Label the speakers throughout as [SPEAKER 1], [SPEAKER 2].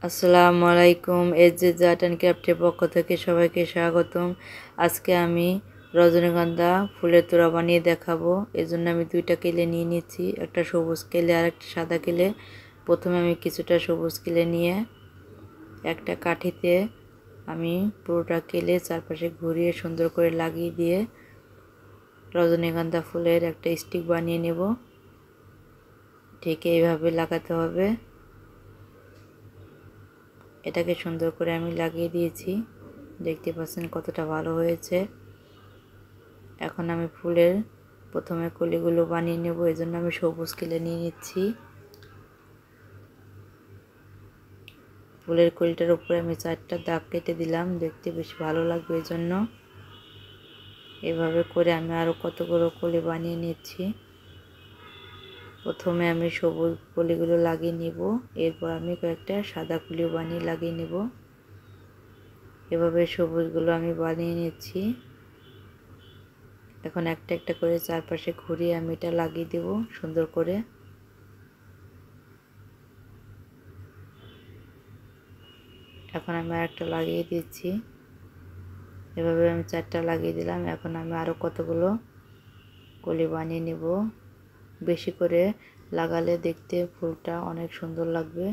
[SPEAKER 1] আসসালামু আলাইকুম। AZ art and ক্রাফটের পক্ষ থেকে সবাইকে স্বাগতম। আজকে আমি রজনীগন্ধা ফুলের তোড়া বানিয়ে দেখাবো। এজন্য আমি দুইটা কেলে নিয়ে নিচ্ছি, একটা সবুজ কেলে আর একটা সাদা কেলে। প্রথমে আমি কিছুটা সবুজ কেলে নিয়ে একটা কাঠিতে আমি পুরোটা কেলে চারপাশে ঘুরিয়ে সুন্দর করে লাগিয়ে দিয়ে রজনীগন্ধা ফুলের একটা স্টিক বানিয়ে নেব। ঠিক এইভাবে লাগাতে হবে। এটাকে সুন্দর করে আমি লাগিয়ে দিয়েছি, দেখতে পাচ্ছেন কতটা ভালো হয়েছে। এখন আমি ফুলের প্রথমে কলিগুলো বানিয়ে নেব, এজন্য আমি সবুজ কেলে নিয়ে নিচ্ছি। ফুলের কলিটার উপরে আমি 4টা দাগ কেটে দিলাম, দেখতে বেশ ভালো লাগবে এজন্য। এভাবে করে আমি আরও কতগুলো কলি বানিয়ে নিচ্ছি। প্রথমে আমি সবুজ কলিগুলো লাগিয়ে নিব, এরপর আমি কয়েকটা সাদা কলিও বানিয়ে লাগিয়ে নেব। এভাবে সবুজগুলো আমি বানিয়ে নিচ্ছি। এখন একটা একটা করে চারপাশে ঘুরিয়ে আমি এটা লাগিয়ে দেব সুন্দর করে। এখন আমি আরেকটা লাগিয়ে দিচ্ছি। এভাবে আমি 4টা লাগিয়ে দিলাম। এখন আমি আরও কতগুলো কলি বানিয়ে নেব। বেশি করে লাগালে দেখতে ফুলটা অনেক সুন্দর লাগবে,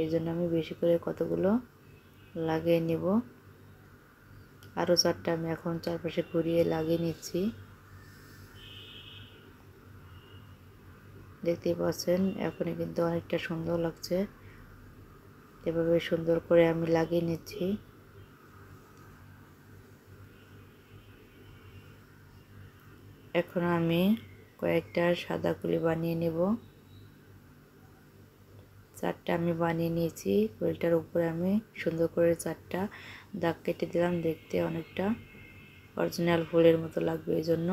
[SPEAKER 1] এই জন্য আমি বেশি করে কতগুলো লাগিয়ে নেব। আরও 4টা আমি এখন চারপাশে ঘুরিয়ে লাগিয়ে নিচ্ছি। দেখতেই পাচ্ছেন এখনই কিন্তু অনেকটা সুন্দর লাগছে। এভাবে সুন্দর করে আমি লাগিয়ে নিচ্ছি। এখন আমি কয়েকটা সাদা কলি বানিয়ে নেব। 4টা আমি বানিয়ে নিয়েছি। কলিটার উপরে আমি সুন্দর করে 4টা দাগ কেটে দিলাম, দেখতে অনেকটা অরিজিনাল ফুলের মতো লাগবে এই জন্য।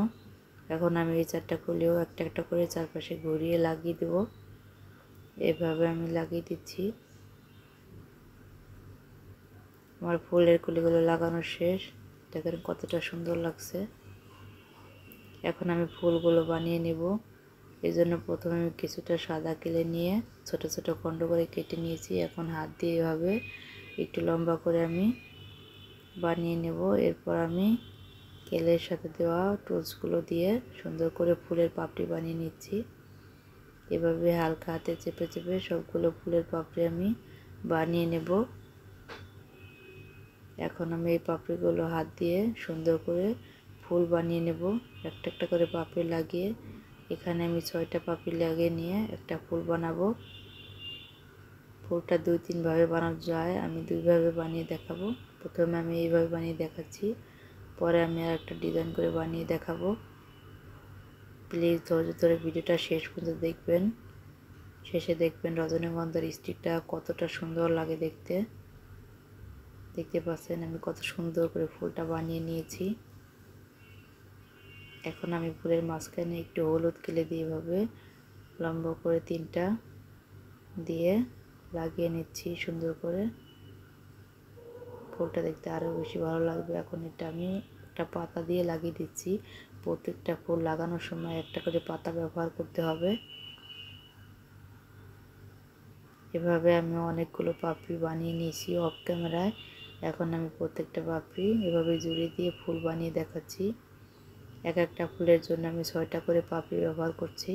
[SPEAKER 1] এখন আমি এই 4টা কলিও একটা একটা করে চারপাশে ঘুরিয়ে লাগিয়ে দেব। এভাবে আমি লাগিয়ে দিচ্ছি। আমার ফুলের কলিগুলো লাগানো শেষ, দেখেন কতটা সুন্দর লাগছে। এখন আমি ফুলগুলো বানিয়ে নেব। এই জন্য প্রথমে আমি কিছুটা সাদা কেলে নিয়ে ছোট ছোট খণ্ড করে কেটে নিয়েছি। এখন হাত দিয়ে এভাবে একটু লম্বা করে আমি বানিয়ে নেব। এরপর আমি কেলের সাথে দেওয়া টুলসগুলো দিয়ে সুন্দর করে ফুলের পাপড়ি বানিয়ে নিচ্ছি। এভাবে হালকা হাতে চেপে চেপে সবগুলো ফুলের পাপড়ি আমি বানিয়ে নেব। এখন আমি এই পাপড়িগুলো হাত দিয়ে সুন্দর করে ফুল বানিয়ে নেব, একটা একটা করে পাপড়ি লাগিয়ে। এখানে আমি 6টা পাপড়ি লাগিয়ে নিয়ে একটা ফুল বানাবো। ফুলটা 2-3 ভাবে বানানো যায়, আমি 2 ভাবে বানিয়ে দেখাবো। প্রথমে আমি এইভাবে বানিয়ে দেখাচ্ছি, পরে আমি আর একটা ডিজাইন করে বানিয়ে দেখাবো। প্লিজ ধৈর্য ধরে ভিডিওটা শেষ পর্যন্ত দেখবেন। শেষে দেখবেন রজনীগন্ধার স্টিকটা কতটা সুন্দর লাগে দেখতে। দেখতে পাচ্ছেন আমি কত সুন্দর করে ফুলটা বানিয়ে নিয়েছি। এখন আমি ফুলের মাঝখানে একটু হলুদ কেলে দিয়ে এভাবে লম্বা করে 3টা দিয়ে লাগিয়ে নিচ্ছি সুন্দর করে। ফুলটা দেখতে আরও বেশি ভালো লাগবে। এখন এটা আমি একটা পাতা দিয়ে লাগিয়ে দিচ্ছি। প্রত্যেকটা ফুল লাগানোর সময় একটা করে পাতা ব্যবহার করতে হবে। এভাবে আমি অনেকগুলো পাপড়ি বানিয়ে নিয়েছি অফ ক্যামেরায়। এখন আমি প্রত্যেকটা পাপড়ি এভাবে জুড়ে দিয়ে ফুল বানিয়ে দেখাচ্ছি। এক একটা ফুলের জন্য আমি 6টা করে পাপড়ি ব্যবহার করছি।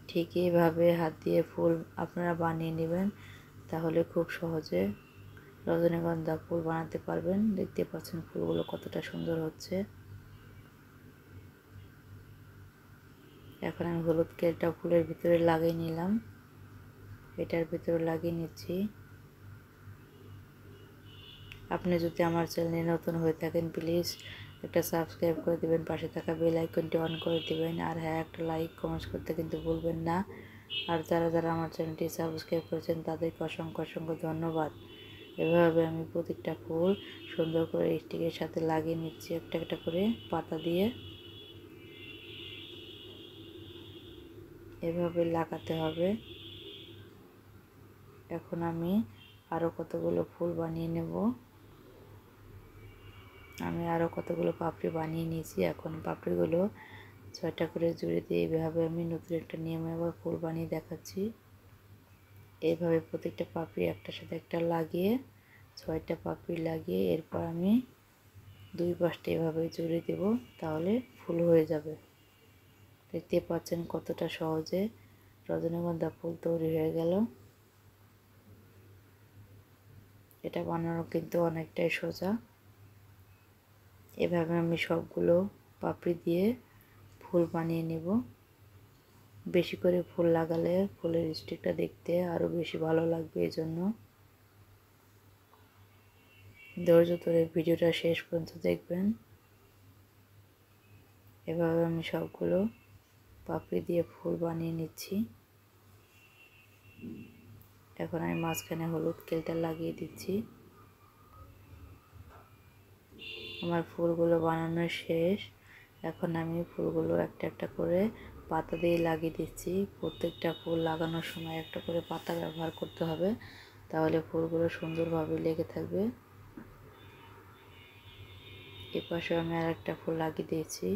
[SPEAKER 1] ঠিক এইভাবে হাত দিয়ে ফুল আপনারা বানিয়ে নেবেন, তাহলে খুব সহজে রজনীগন্ধা ফুল বানাতে পারবেন। দেখতে পাচ্ছেন ফুলগুলো কতটা সুন্দর হচ্ছে। এখন আমি হলুদ কেলটা ফুলের ভিতরে লাগিয়ে নিলাম, এটার ভিতরে লাগিয়ে নিচ্ছি। আপনি যদি আমার চ্যানেলে নতুন হয়ে থাকেন প্লিজ একটা সাবস্ক্রাইব করে দেবেন, পাশে থাকা বেল আইকনটি অন করে দেবেন। আর হ্যাঁ, একটা লাইক কমেন্টস করতে কিন্তু ভুলবেন না। আর যারা যারা আমার চ্যানেলটি সাবস্ক্রাইব করেছেন তাদেরকে অসংখ্য অসংখ্য ধন্যবাদ। এভাবে আমি প্রত্যেকটা ফুল সুন্দর করে স্টিকের সাথে লাগিয়ে নিচ্ছি একটা একটা করে পাতা দিয়ে। এভাবে লাগাতে হবে। এখন আমি আরও কতগুলো ফুল বানিয়ে নেব। আমি আরও কতগুলো পাপড়ি বানিয়ে নিয়েছি। এখন পাপড়িগুলো 6টা করে জুড়ে দিয়ে এইভাবে আমি নতুন একটা নিয়মে আবার ফুল বানিয়ে দেখাচ্ছি। এইভাবে প্রত্যেকটা পাপড়ি একটার সাথে একটা লাগিয়ে 6টা পাপড়ি লাগিয়ে এরপর আমি 2 পাশটা এভাবে জুড়ে দেব, তাহলে ফুল হয়ে যাবে। দেখতে পাচ্ছেন কতটা সহজে রজনীগন্ধা ফুল তৈরি হয়ে গেল। এটা বানানো কিন্তু অনেকটাই সোজা। এভাবে আমি সবগুলো পাপড়ি দিয়ে ফুল বানিয়ে নেব। বেশি করে ফুল লাগালে ফুলের স্টিকটা দেখতে আরও বেশি ভালো লাগবে, এজন্য ধৈর্য ধরে ভিডিওটা শেষ পর্যন্ত দেখবেন। এভাবে আমি সবগুলো পাপড়ি দিয়ে ফুল বানিয়ে নিচ্ছি। এখন আমি মাঝখানে হলুদ কেলটা লাগিয়ে দিচ্ছি। আমার ফুলগুলো বানানো শেষ। এখন আমি ফুলগুলো একটা একটা করে পাতা দিয়ে লাগিয়ে দিচ্ছি। প্রত্যেকটা ফুল লাগানোর সময় একটা করে পাতা ব্যবহার করতে হবে, তাহলে ফুলগুলো সুন্দরভাবে লেগে থাকবে। এপাশে আমি আর একটা ফুল লাগিয়ে দিয়েছি।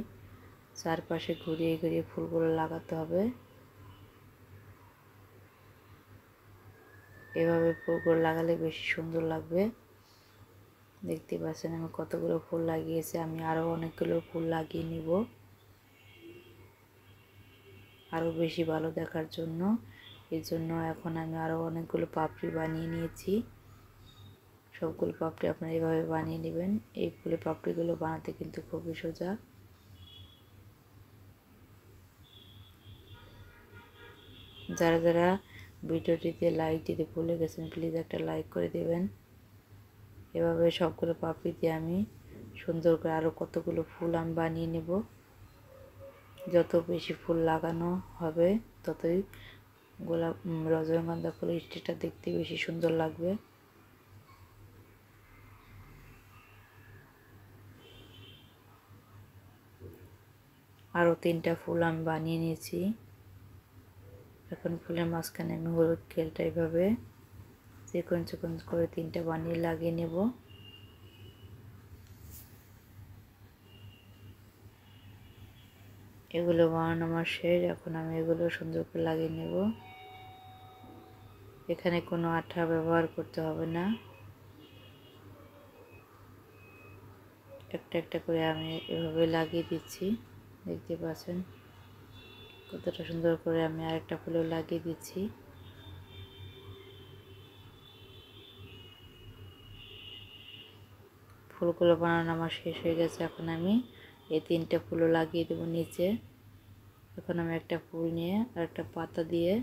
[SPEAKER 1] চারপাশে ঘুরিয়ে ঘুরিয়ে ফুলগুলো লাগাতে হবে। এভাবে ফুলগুলো লাগালে বেশি সুন্দর লাগবে। দেখতে পাচ্ছেন আমি কতগুলো ফুল লাগিয়েছি। আমি আরও অনেকগুলো ফুল লাগিয়ে নিব আরও বেশি ভালো দেখার জন্য। এর জন্য এখন আমি আরও অনেকগুলো পাপড়ি বানিয়ে নিয়েছি। সবগুলো পাপড়ি আপনারা এইভাবে বানিয়ে নেবেন। এই ফুলের পাপড়িগুলো বানাতে কিন্তু খুবই সোজা। যারা যারা ভিডিওটিতে লাইক দিতে ভুলে গেছেন, প্লিজ একটা লাইক করে দেবেন। এভাবে সবগুলো পাপড়ি দিয়ে আমি সুন্দর করে আরও কতগুলো ফুল আমি বানিয়ে নেব। যত বেশি ফুল লাগানো হবে ততই রজনীগন্ধা ফুলের স্টিকটা দেখতে বেশি সুন্দর লাগবে। আরও 3টা ফুল আমি বানিয়ে নিয়েছি। এখন ফুলের মাঝখানে আমি হলুদ কেলটা এইভাবে চিকন চিকন করে 3টা বানিয়ে লাগিয়ে নেব। এগুলো বানানো আমার শেষ। এখন আমি এগুলো সুন্দর করে লাগিয়ে নেব। এখানে কোনো আঠা ব্যবহার করতে হবে না। একটা একটা করে আমি এভাবে লাগিয়ে দিচ্ছি। দেখতে পাচ্ছেন কতটা সুন্দর করে আমি আরেকটা ফুলও লাগিয়ে দিচ্ছি। ফুলগুলো বানানো আমার শেষ হয়ে গেছে। এখন আমি এই 3টা ফুলও লাগিয়ে দেবো নিচে। এখন আমি একটা ফুল নিয়ে আর একটা পাতা দিয়ে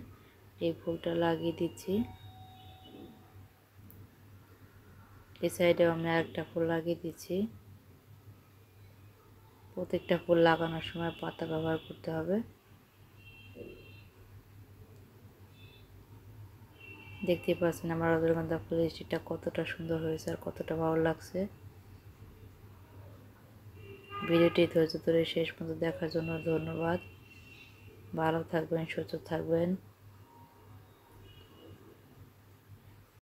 [SPEAKER 1] এই ফুলটা লাগিয়ে দিচ্ছি। এই সাইডেও আমি আরেকটা ফুল লাগিয়ে দিচ্ছি। প্রত্যেকটা ফুল লাগানোর সময় পাতা ব্যবহার করতে হবে। দেখতে পাচ্ছেন আমার রজনীগন্ধা ফুলের স্টিকটা কতটা সুন্দর হয়েছে আর কতটা ভালো লাগছে। ভিডিওটি ধৈর্য ধরে শেষ পর্যন্ত দেখার জন্য ধন্যবাদ। ভালো থাকবেন, সুস্থ থাকবেন।